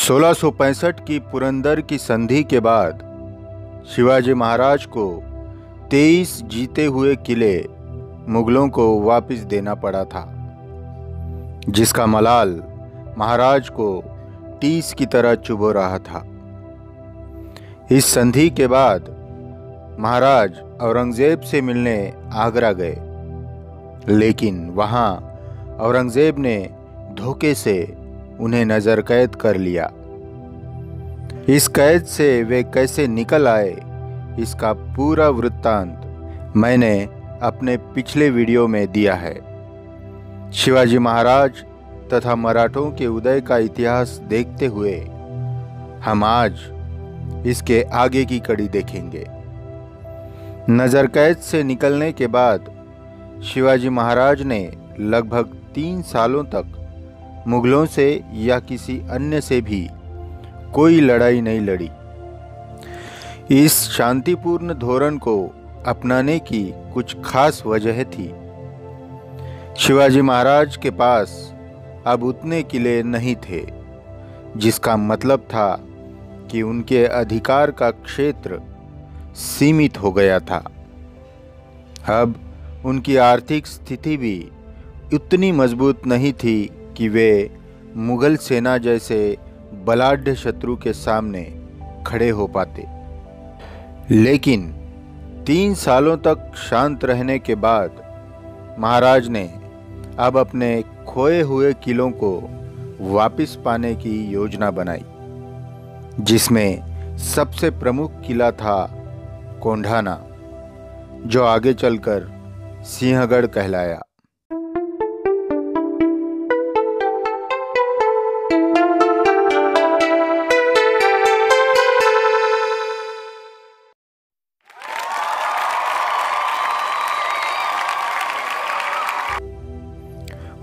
1665 की पुरंदर की संधि के बाद शिवाजी महाराज को 23 जीते हुए किले मुगलों को वापस देना पड़ा था, जिसका मलाल महाराज को टीस की तरह चुभो रहा था। इस संधि के बाद महाराज औरंगजेब से मिलने आगरा गए, लेकिन वहां औरंगजेब ने धोखे से उन्हें नजर कैद कर लिया। इस कैद से वे कैसे निकल आए, इसका पूरा वृत्तांत मैंने अपने पिछले वीडियो में दिया है। शिवाजी महाराज तथा मराठों के उदय का इतिहास देखते हुए हम आज इसके आगे की कड़ी देखेंगे। नजर कैद से निकलने के बाद शिवाजी महाराज ने लगभग 3 सालों तक मुगलों से या किसी अन्य से भी कोई लड़ाई नहीं लड़ी। इस शांतिपूर्ण धोरण को अपनाने की कुछ खास वजह थी। शिवाजी महाराज के पास अब उतने किले नहीं थे, जिसका मतलब था कि उनके अधिकार का क्षेत्र सीमित हो गया था। अब उनकी आर्थिक स्थिति भी उतनी मजबूत नहीं थी कि वे मुगल सेना जैसे बलाढ्य शत्रु के सामने खड़े हो पाते। लेकिन 3 सालों तक शांत रहने के बाद महाराज ने अब अपने खोए हुए किलों को वापस पाने की योजना बनाई, जिसमें सबसे प्रमुख किला था कोंढाना, जो आगे चलकर सिंहगढ़ कहलाया।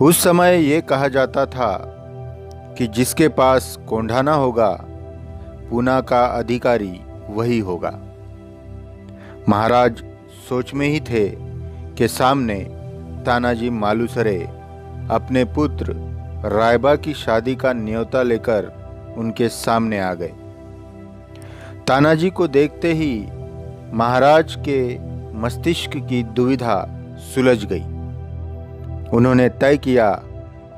उस समय ये कहा जाता था कि जिसके पास कोंढाना होगा, पूना का अधिकारी वही होगा। महाराज सोच में ही थे कि सामने तानाजी मालुसरे अपने पुत्र रायबा की शादी का न्योता लेकर उनके सामने आ गए। तानाजी को देखते ही महाराज के मस्तिष्क की दुविधा सुलझ गई। उन्होंने तय किया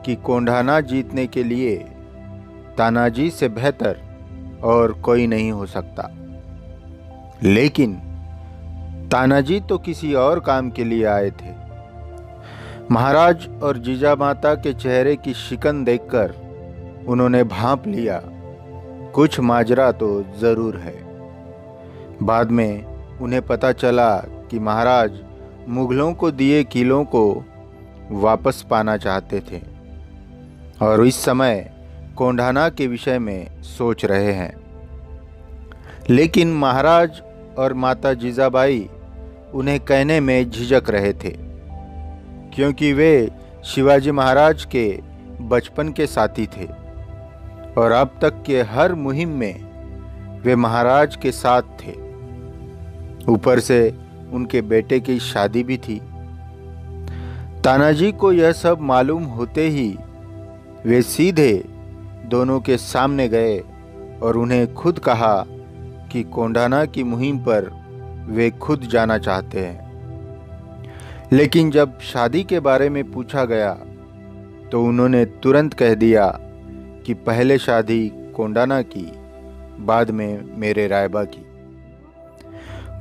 कि कोंढाना जीतने के लिए तानाजी से बेहतर और कोई नहीं हो सकता। लेकिन तानाजी तो किसी और काम के लिए आए थे। महाराज और जीजामाता के चेहरे की शिकन देखकर उन्होंने भांप लिया, कुछ माजरा तो जरूर है। बाद में उन्हें पता चला कि महाराज मुगलों को दिए किलों को वापस पाना चाहते थे और इस समय कोंढाना के विषय में सोच रहे हैं। लेकिन महाराज और माता जीजाबाई उन्हें कहने में झिझक रहे थे, क्योंकि वे शिवाजी महाराज के बचपन के साथी थे और अब तक के हर मुहिम में वे महाराज के साथ थे। ऊपर से उनके बेटे की शादी भी थी। तानाजी को यह सब मालूम होते ही वे सीधे दोनों के सामने गए और उन्हें खुद कहा कि कोंढाना की मुहिम पर वे खुद जाना चाहते हैं। लेकिन जब शादी के बारे में पूछा गया तो उन्होंने तुरंत कह दिया कि पहले शादी कोंढाना की, बाद में मेरे रायबा की।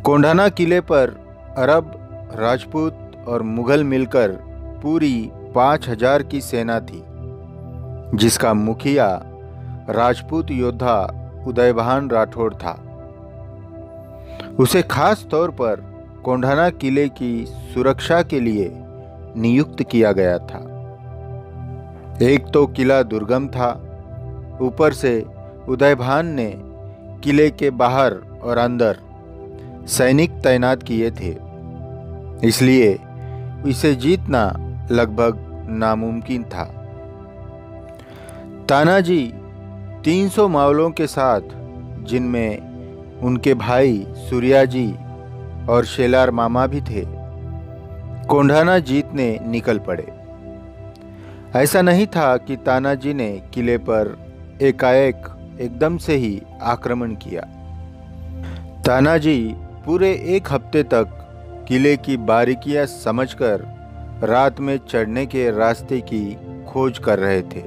कोंढाना किले पर अरब, राजपूत और मुगल मिलकर पूरी 5000 की सेना थी, जिसका मुखिया राजपूत योद्धा उदयभान राठौड़ था। उसे खास तौर पर कोंढाना किले की सुरक्षा के लिए नियुक्त किया गया था। एक तो किला दुर्गम था, ऊपर से उदयभान ने किले के बाहर और अंदर सैनिक तैनात किए थे, इसलिए इसे जीतना लगभग नामुमकिन था। तानाजी 300 मावलों के साथ, जिनमें उनके भाई सूर्याजी और शेलार मामा भी थे, कोंढाना जीतने निकल पड़े। ऐसा नहीं था कि तानाजी ने किले पर एकाएक एकदम से ही आक्रमण किया। तानाजी पूरे 1 हफ्ते तक किले की बारीकियां समझकर रात में चढ़ने के रास्ते की खोज कर रहे थे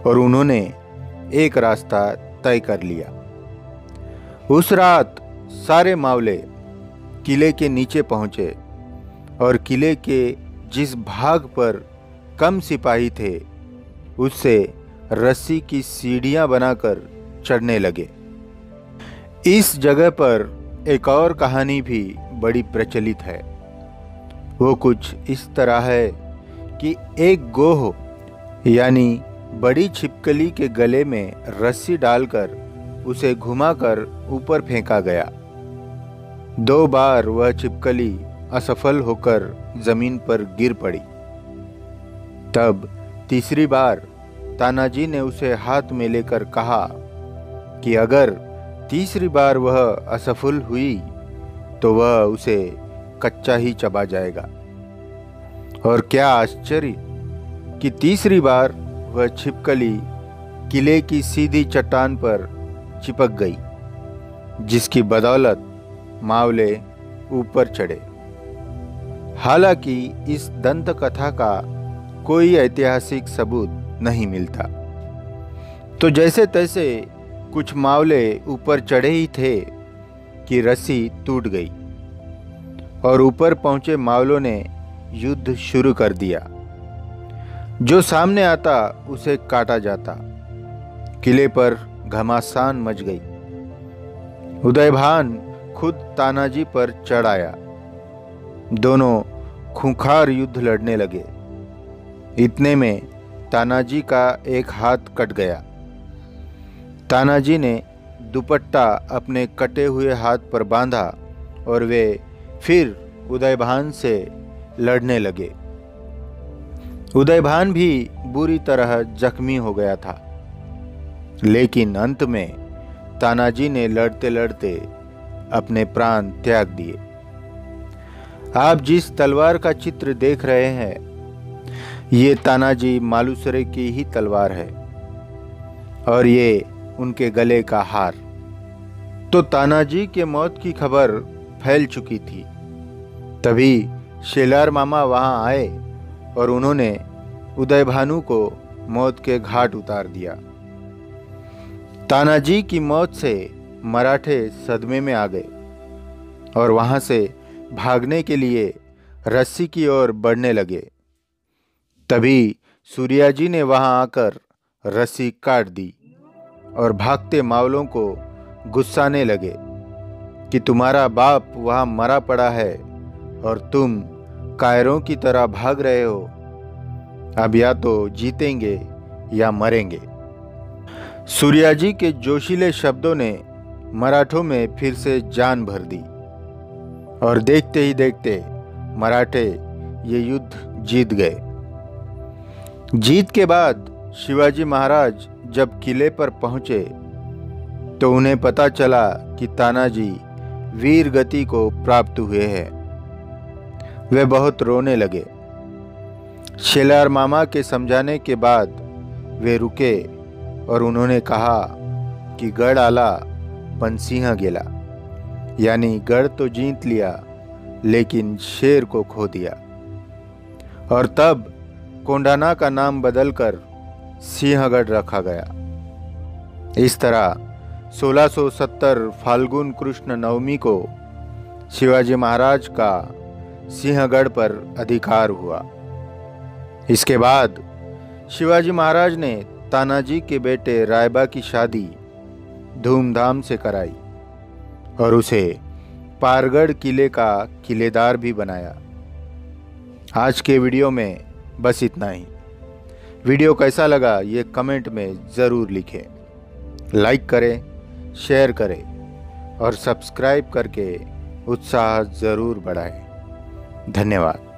और उन्होंने एक रास्ता तय कर लिया। उस रात सारे मावले किले के नीचे पहुंचे और किले के जिस भाग पर कम सिपाही थे उससे रस्सी की सीढ़ियां बनाकर चढ़ने लगे। इस जगह पर एक और कहानी भी बड़ी प्रचलित है। वो कुछ इस तरह है कि एक गोह यानी बड़ी छिपकली के गले में रस्सी डालकर उसे घुमाकर ऊपर फेंका गया। 2 बार वह छिपकली असफल होकर जमीन पर गिर पड़ी। तब तीसरी बार तानाजी ने उसे हाथ में लेकर कहा कि अगर तीसरी बार वह असफल हुई तो वह उसे कच्चा ही चबा जाएगा। और क्या आश्चर्य कि तीसरी बार वह छिपकली किले की सीधी चट्टान पर चिपक गई, जिसकी बदौलत मावले ऊपर चढ़े। हालांकि इस दंत कथा का कोई ऐतिहासिक सबूत नहीं मिलता, तो जैसे तैसे कुछ मावले ऊपर चढ़े ही थे कि रस्सी टूट गई और ऊपर पहुंचे मावलों ने युद्ध शुरू कर दिया। जो सामने आता उसे काटा जाता। किले पर घमासान मच गई। उदयभान खुद तानाजी पर चढ़ आया। दोनों खूंखार युद्ध लड़ने लगे। इतने में तानाजी का एक हाथ कट गया। तानाजी ने दुपट्टा अपने कटे हुए हाथ पर बांधा और वे फिर उदयभान से लड़ने लगे। उदयभान भी बुरी तरह जख्मी हो गया था, लेकिन अंत में तानाजी ने लड़ते लड़ते अपने प्राण त्याग दिए। आप जिस तलवार का चित्र देख रहे हैं, ये तानाजी मालुसरे की ही तलवार है और ये उनके गले का हार। तो तानाजी के मौत की खबर फैल चुकी थी। तभी शेलार मामा वहां आए और उन्होंने उदयभानु को मौत के घाट उतार दिया। तानाजी की मौत से मराठे सदमे में आ गए और वहां से भागने के लिए रस्सी की ओर बढ़ने लगे। तभी सूर्याजी ने वहां आकर रस्सी काट दी और भागते मावलों को गुस्साने लगे कि तुम्हारा बाप वहां मरा पड़ा है और तुम कायरों की तरह भाग रहे हो। अब या तो जीतेंगे या मरेंगे। सूर्याजी के जोशीले शब्दों ने मराठों में फिर से जान भर दी और देखते ही देखते मराठे ये युद्ध जीत गए। जीत के बाद शिवाजी महाराज जब किले पर पहुंचे तो उन्हें पता चला कि तानाजी वीर गति को प्राप्त हुए हैं। वे बहुत रोने लगे। शेलार मामा के समझाने के बाद वे रुके और उन्होंने कहा कि गढ़ आला पण सिंह गेला, यानी गढ़ तो जीत लिया लेकिन शेर को खो दिया। और तब कोंडाना का नाम बदलकर सिंहगढ़ रखा गया। इस तरह 1670 फाल्गुन कृष्ण नवमी को शिवाजी महाराज का सिंहगढ़ पर अधिकार हुआ। इसके बाद शिवाजी महाराज ने तानाजी के बेटे रायबा की शादी धूमधाम से कराई और उसे पारगढ़ किले का किलेदार भी बनाया। आज के वीडियो में बस इतना ही। वीडियो कैसा लगा ये कमेंट में ज़रूर लिखें। लाइक करें, शेयर करें और सब्सक्राइब करके उत्साह ज़रूर बढ़ाएं। धन्यवाद।